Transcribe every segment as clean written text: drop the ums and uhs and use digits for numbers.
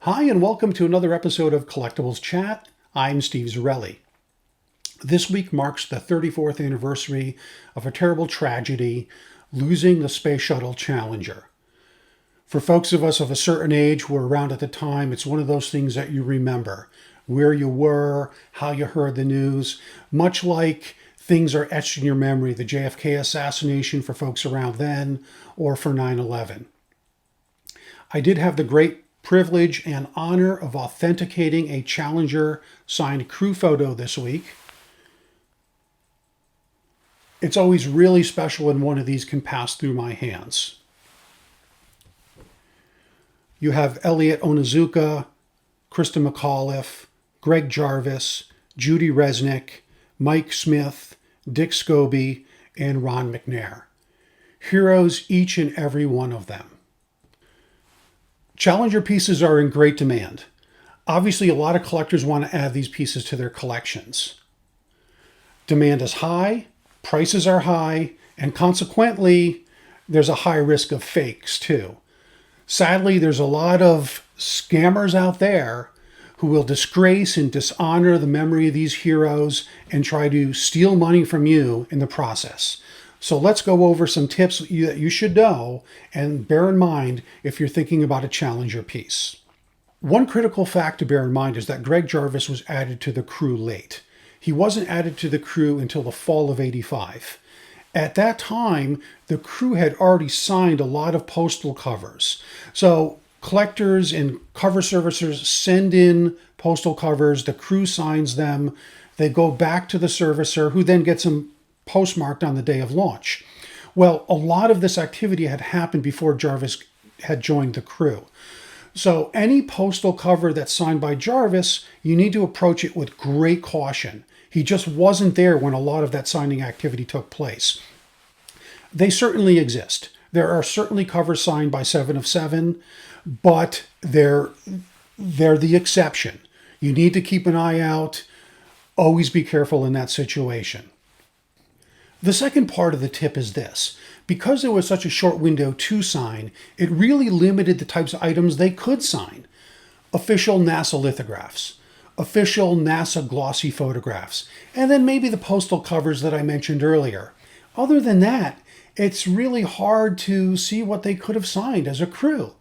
Hi, and welcome to another episode of Collectibles Chat. I'm Steve Zarelli. This week marks the 34th anniversary of a terrible tragedy, losing the Space Shuttle Challenger. For folks of us of a certain age who were around at the time, it's one of those things that you remember. Where you were, how you heard the news, much like things are etched in your memory, the JFK assassination for folks around then, or for 9/11. I did have the great privilege and honor of authenticating a Challenger signed crew photo this week. It's always really special when one of these can pass through my hands. You have Elliot Onizuka, Krista McAuliffe, Greg Jarvis, Judy Resnick, Mike Smith, Dick Scobie, and Ron McNair. Heroes, each and every one of them. Challenger pieces are in great demand. Obviously, a lot of collectors want to add these pieces to their collections. Demand is high, prices are high, and consequently, there's a high risk of fakes too. Sadly, there's a lot of scammers out there who will disgrace and dishonor the memory of these heroes and try to steal money from you in the process. So let's go over some tips that you should know and bear in mind if you're thinking about a Challenger piece. One critical fact to bear in mind is that Greg Jarvis was added to the crew late. He wasn't added to the crew until the fall of '85. At that time, the crew had already signed a lot of postal covers. So collectors and cover servicers send in postal covers, the crew signs them, they go back to the servicer who then gets them postmarked on the day of launch. Well, a lot of this activity had happened before Jarvis had joined the crew. So any postal cover that's signed by Jarvis, you need to approach it with great caution. He just wasn't there when a lot of that signing activity took place. They certainly exist. There are certainly covers signed by 7 of 7, but they're the exception. You need to keep an eye out. Always be careful in that situation. The second part of the tip is this. Because there was such a short window to sign, it really limited the types of items they could sign. Official NASA lithographs, official NASA glossy photographs, and then maybe the postal covers that I mentioned earlier. Other than that, it's really hard to see what they could have signed as a crew.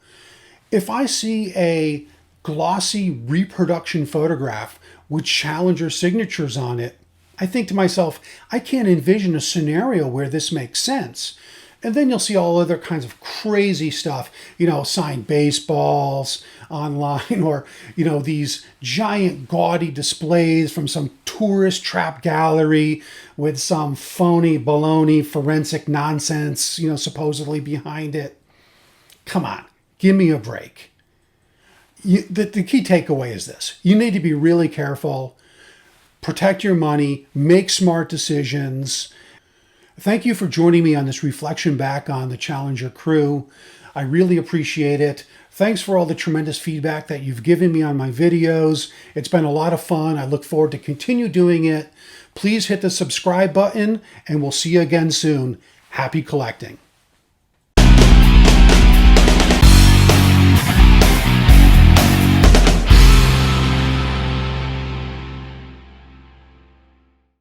If I see a glossy reproduction photograph with Challenger signatures on it, I think to myself, I can't envision a scenario where this makes sense. And then you'll see all other kinds of crazy stuff, signed baseballs online or, these giant gaudy displays from some tourist trap gallery with some phony baloney forensic nonsense, supposedly behind it. Come on, give me a break. The key takeaway is this. You need to be really careful. Protect your money, make smart decisions. Thank you for joining me on this reflection back on the Challenger crew. I really appreciate it. Thanks for all the tremendous feedback that you've given me on my videos. It's been a lot of fun. I look forward to continue doing it. Please hit the subscribe button and we'll see you again soon. Happy collecting.